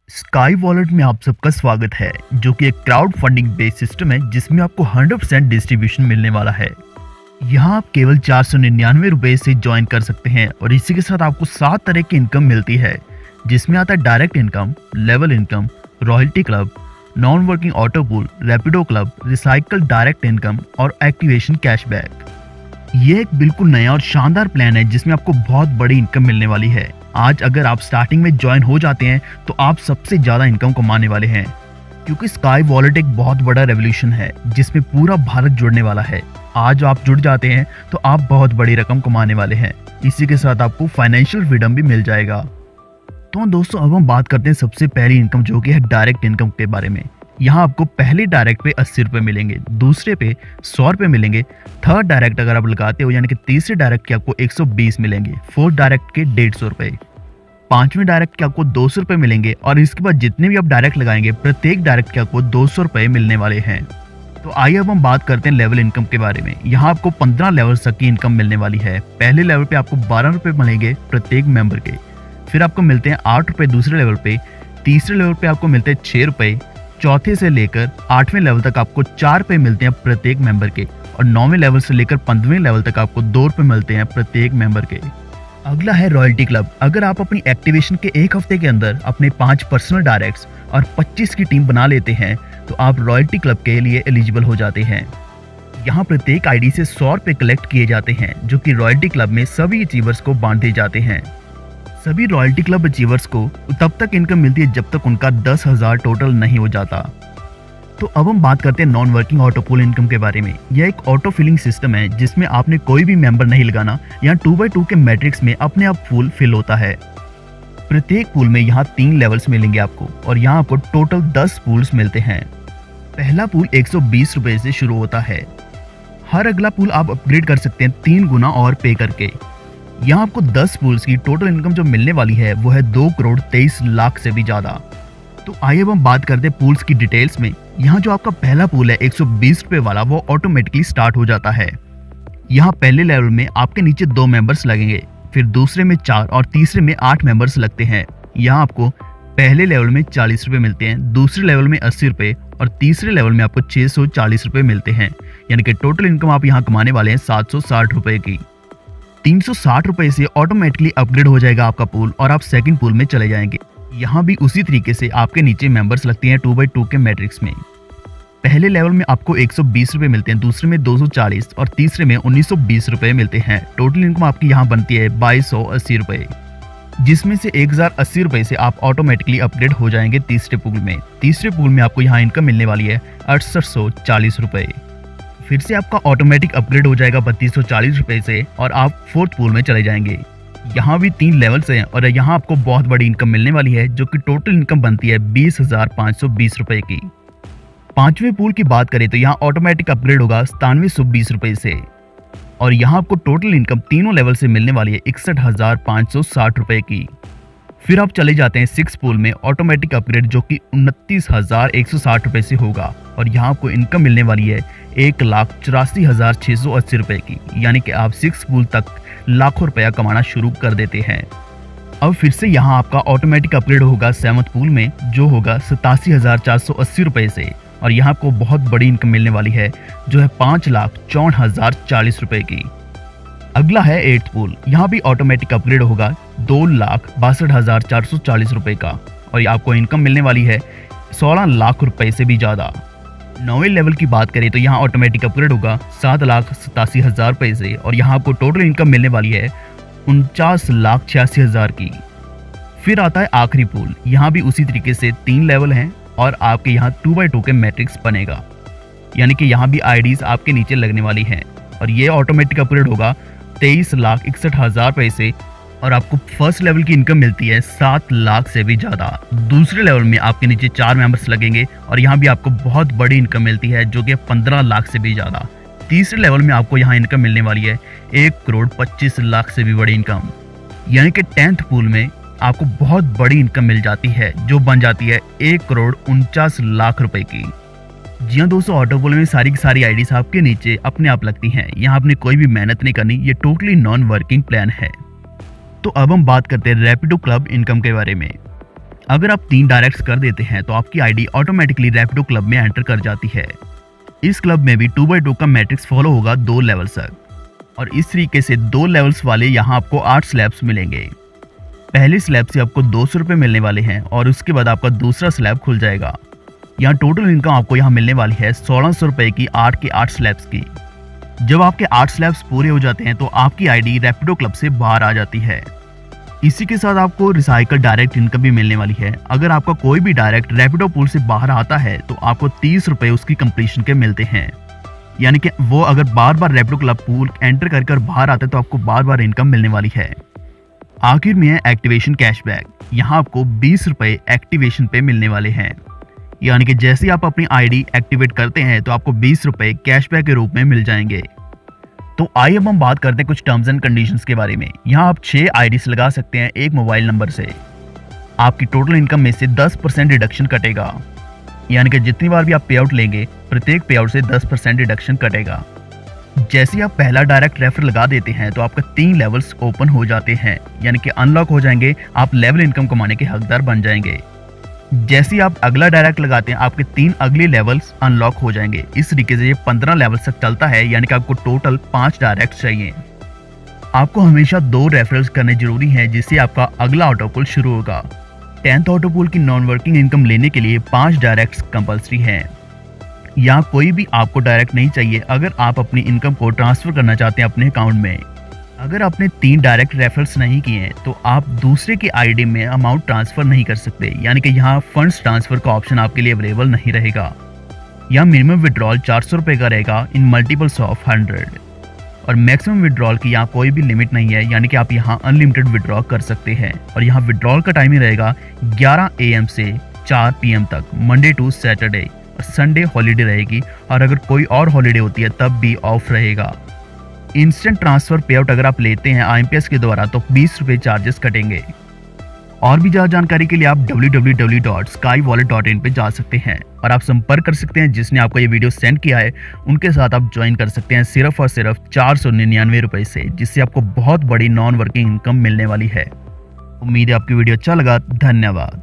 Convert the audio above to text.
Sky wallet में आप सबका स्वागत है, जो कि एक क्राउड फंडिंग बेस्ड सिस्टम है जिसमें आपको 100% डिस्ट्रीब्यूशन मिलने वाला है। यहाँ आप केवल 499 रुपए से ज्वाइन कर सकते हैं और इसी के साथ आपको 7 तरह की इनकम मिलती है, जिसमें आता है direct income, level income, royalty club, non working auto pool, Rapido club, recycle direct income और एक्टिवेशन कैशबैक। ये एक बिल्कुल नया और शानदार प्लान है जिसमें आपको बहुत बड़ी इनकम मिलने वाली है। आज अगर आप स्टार्टिंग में ज्वाइन हो जाते हैं तो आप सबसे ज़्यादा इनकम कमाने वाले हैं, क्योंकि स्काई वॉलेट एक बहुत बड़ा रेवोल्यूशन है जिसमें पूरा भारत जुड़ने वाला है। आज आप जुड़ जाते हैं तो आप बहुत बड़ी रकम कमाने वाले हैं। इसी के साथ आपको फाइनेंशियल फ्रीडम भी मिल जाएगा। तो दोस्तों, अब हम बात करते हैं सबसे पहली इनकम, जो कि है डायरेक्ट इनकम के बारे में। यहाँ आपको पहले डायरेक्ट पे 80 रुपये मिलेंगे, दूसरे पे 100 रुपये मिलेंगे, थर्ड डायरेक्ट अगर आप लगाते हो यानी कि तीसरे डायरेक्ट के आपको 120 मिलेंगे, फोर्थ डायरेक्ट के 150 रुपये, पांचवें डायरेक्ट के आपको 200 रुपये मिलेंगे और इसके बाद जितने भी आप डायरेक्ट लगाएंगे प्रत्येक डायरेक्ट के आपको 200 रुपये मिलने वाले हैं। तो आइए अब हम बात करते हैं लेवल इनकम के बारे में। यहाँ आपको 15 लेवल तक की इनकम मिलने वाली है। पहले लेवल पे आपको 12 रुपये मिलेंगे प्रत्येक मेंबर के, फिर आपको मिलते हैं 8 रुपये दूसरे लेवल पे, तीसरे लेवल पे आपको मिलते हैं 6 रुपये, चौथे से लेकर 8वें लेवल तक आपको 4 रुपये मिलते हैं प्रत्येक मेंबर के और 9वें लेवल से लेकर 15वें लेवल तक आपको 2 रुपये मिलते हैं प्रत्येक मेंबर के। अगला है रॉयल्टी क्लब। अगर आप अपनी एक्टिवेशन के एक हफ्ते के अंदर अपने 5 पर्सनल डायरेक्ट्स और 25 की टीम बना लेते हैं तो आप रॉयल्टी क्लब के लिए एलिजिबल हो जाते हैं। यहाँ प्रत्येक आईडी से 100 रुपये कलेक्ट किए जाते हैं, जो कि रॉयल्टी क्लब में सभी अचीवर्स को बांट दिए जाते हैं। सभी रॉयल्टी क्लब अचीवर्स को तब तक इनकम मिलती है जब तक उनका 10,000 टोटल नहीं हो जाता। तो अब हम बात करते हैं non working auto pool income के बारे में। यह एक ऑटो फिलिंग सिस्टम है जिसमें आपने कोई भी मेंबर नहीं लगाना। यहाँ 2x2 के मैट्रिक्स में अपने आप पूल फिल होता है। प्रत्येक पूल में यहाँ 3 लेवल्स मिलेंगे आपको और यहाँ आपको टोटल 10 पूल्स मिलते हैं। पहला पूल 120 रुपये से शुरू होता है। हर अगला पूल आप अपग्रेड कर सकते हैं 3 गुना और पे करके। यहाँ आपको 10 पूल्स की टोटल इनकम जो मिलने वाली है वो है 2 करोड़ 23 लाख से भी ज़्यादा। तो आइए अब हम बात करते हैं पूल्स की डिटेल्स में। यहाँ जो आपका पहला पूल है 120 रुपये वाला, वो ऑटोमेटिकली स्टार्ट हो जाता है। यहाँ पहले लेवल में आपके नीचे 2 मेंबर्स लगेंगे, फिर दूसरे में 4 और तीसरे में 8 मेंबर्स लगते हैं। यहाँ आपको पहले लेवल में 40 रुपये मिलते हैं, दूसरे लेवल में 80 रुपये और तीसरे लेवल में आपको 640 रुपये मिलते हैं। यानी कि टोटल इनकम आप यहाँ कमाने वाले हैं 760 रुपये की। 360 रुपये से ऑटोमेटिकली अपग्रेड हो जाएगा आपका पूल और आप सेकंड पूल में चले जाएंगे। यहाँ भी उसी तरीके से आपके नीचे मेंबर्स लगती हैं 2x2 के मैट्रिक्स में। पहले लेवल में आपको 120 रुपये मिलते हैं, दूसरे में 240 और तीसरे में 1920 रुपये मिलते हैं। टोटल इनकम आपकी यहाँ बनती है 2280 रुपये, जिसमें से 1080 रुपये से आप ऑटोमेटिकली अपग्रेड हो जाएंगे तीसरे पूल में। तीसरे पूल में आपको यहाँ इनकम मिलने वाली है 6840 रुपये। फिर से आपका ऑटोमेटिक अपग्रेड हो जाएगा 3240 रुपये से और आप फोर्थ पूल में चले जाएंगे। यहाँ भी 3 लेवल्स हैं और यहाँ आपको बहुत बड़ी इनकम मिलने वाली है, जो कि टोटल इनकम बनती है 20,520 रुपये की। 5वें पूल की बात करें तो यहाँ ऑटोमेटिक अपग्रेड होगा 9720 रुपये से और यहाँ आपको टोटल इनकम तीनों लेवल से मिलने वाली है 61,560 रुपये की। फिर आप चले जाते हैं 6 पूल में ऑटोमेटिक अपग्रेड, जो कि 29,160 रुपये से होगा और यहाँ आपको इनकम मिलने वाली है 1,84,680 रुपये की। यानी कि आप 6 पूल तक लाखों रुपया कमाना शुरू कर देते हैं। अब फिर से यहाँ आपका ऑटोमेटिक अपग्रेड होगा 7th पूल में, जो होगा 87,480 रुपये से और यहाँ आपको बहुत बड़ी इनकम मिलने वाली है, जो है 5,54,040 रुपये की। अगला है 8th पूल। यहाँ भी ऑटोमेटिक अपग्रेड होगा 2,62,440 रुपये का और आपको इनकम मिलने वाली है 16 लाख रुपए से भी ज़्यादा। 9वें लेवल की बात करें तो यहाँ ऑटोमेटिक अपग्रेड होगा 7,87,000 रुपये से और यहाँ आपको टोटल इनकम मिलने वाली है 49,86,000 की। फिर आता है आखिरी पूल। यहाँ भी उसी तरीके से 3 लेवल हैं और आपके यहाँ 2x2 के मैट्रिक्स बनेगा, यानी कि यहाँ भी आईडीज आपके नीचे लगने वाली हैं और ये ऑटोमेटिक अपग्रेड होगा 23,61,000 रुपये से और आपको फर्स्ट लेवल की इनकम मिलती है 7 लाख से भी ज़्यादा। दूसरे लेवल में आपके नीचे 4 मेंबर्स लगेंगे और यहाँ भी आपको बहुत बड़ी इनकम मिलती है, जो कि 15 लाख से भी ज़्यादा। तीसरे लेवल में आपको यहाँ इनकम मिलने वाली है 1 करोड़ 25 लाख से भी बड़ी इनकम। यानी कि 10th पूल में आपको बहुत बड़ी इनकम मिल जाती है, जो बन जाती है 1 करोड़ 49 लाख रुपए की। जी हाँ दोस्तों, ऑटो पूल में सारी की सारी आईडीज आपके नीचे अपने आप लगती हैं। यहाँ आपने कोई भी मेहनत नहीं करनी, ये टोटली नॉन वर्किंग प्लान है। तो अब हम बात करते हैं रैपिडो क्लब इनकम के बारे में। अगर आप 3 डायरेक्ट्स कर देते हैं तो आपकी आईडी ऑटोमेटिकली रैपिडो क्लब में एंटर कर जाती है। इस क्लब में भी 2x2 का मैट्रिक्स फॉलो होगा 2 लेवल्स तक, और इस तरीके से 2 लेवल्स वाले यहाँ आपको 8 स्लैब्स मिलेंगे। पहले स्लैब से आपको 200 रुपये मिलने वाले हैं और उसके बाद आपका दूसरा स्लैब खुल जाएगा। यहाँ टोटल इनकम आपको यहाँ मिलने वाली है 1600 रुपये की 8 के 8 स्लैब्स की। जब आपके 8 स्लैब्स पूरे हो जाते हैं तो आपकी आईडी रैपिडो क्लब से बाहर आ जाती है। इसी के साथ आपको रिसाइकल डायरेक्ट इनकम भी मिलने वाली है। अगर आपका कोई भी डायरेक्ट रैपिडो पूल से बाहर आता है तो आपको 30 रुपये उसकी कंप्लीशन के मिलते हैं। यानी कि वो अगर बार बार रैपिडो क्लब पूल एंटर कर बाहर आता है तो आपको बार बार इनकम मिलने वाली है। आखिर में है एक्टिवेशन कैशबैक। यहाँ आपको 20 रुपये एक्टिवेशन पे मिलने वाले हैं। यानी कि जैसे आप अपनी आईडी एक्टिवेट करते हैं तो आपको 20 रुपये कैशबैक के रूप में मिल जाएंगे। तो आइए अब हम बात करते हैं कुछ टर्म्स एंड कंडीशंस के बारे में। यहाँ आप 6 आईडीज लगा सकते हैं एक मोबाइल नंबर से। आपकी टोटल इनकम में से 10% डिडक्शन कटेगा। यानी कि जितनी बार भी आप पे आउट लेंगे प्रत्येक पे आउट से 10% डिडक्शन कटेगा। जैसे आप पहला डायरेक्ट रेफर लगा देते हैं तो आपका 3 लेवल्स ओपन हो जाते हैं, यानी कि अनलॉक हो जाएंगे। आप लेवल इनकम कमाने के हकदार बन जाएंगे। जैसे आप अगला डायरेक्ट लगाते हैं आपके 3 अगले लेवल्स अनलॉक हो जाएंगे। इस तरीके से ये 15 लेवल्स तक चलता है, यानी कि आपको टोटल 5 डायरेक्ट चाहिए। आपको हमेशा 2 रेफरल्स करने जरूरी हैं जिससे आपका अगला ऑटोपुल शुरू होगा। 10th ऑटोपुल की नॉन वर्किंग इनकम लेने के लिए 5 डायरेक्ट्स कंपलसरी हैं। यहाँ कोई भी आपको डायरेक्ट नहीं चाहिए अगर आप अपनी इनकम को ट्रांसफर करना चाहते हैं अपने अकाउंट में। अगर आपने 3 डायरेक्ट रेफरल्स नहीं किए हैं तो आप दूसरे की आईडी में अमाउंट ट्रांसफर नहीं कर सकते, यानी कि यहाँ फंड्स ट्रांसफर का ऑप्शन आपके लिए अवेलेबल नहीं रहेगा। यहाँ मिनिमम विड्रॉल 400 रुपये का रहेगा इन मल्टीपल्स ऑफ 100, और मैक्सिमम विड्रॉल की यहाँ कोई भी लिमिट नहीं है, यानी कि आप यहाँ अनलिमिटेड विड्रॉ कर सकते हैं। और यहाँ विड्रॉल का टाइमिंग रहेगा 11 AM से 4 PM तक, मंडे टू सैटरडे, और संडे हॉलीडे रहेगी। और अगर कोई और हॉलीडे होती है तब भी ऑफ रहेगा। इंस्टेंट ट्रांसफर पे आउट अगर आप लेते हैं IMPS के द्वारा तो 20 रुपये चार्जेस कटेंगे। और भी ज़्यादा जानकारी के लिए आप www.skywallet.in पे जा सकते हैं और आप संपर्क कर सकते हैं। जिसने आपको ये वीडियो सेंड किया है उनके साथ आप ज्वाइन कर सकते हैं सिर्फ और सिर्फ 499 रुपये से, जिससे आपको बहुत बड़ी नॉन वर्किंग इनकम मिलने वाली है। उम्मीद है आपकी वीडियो अच्छा लगा। धन्यवाद।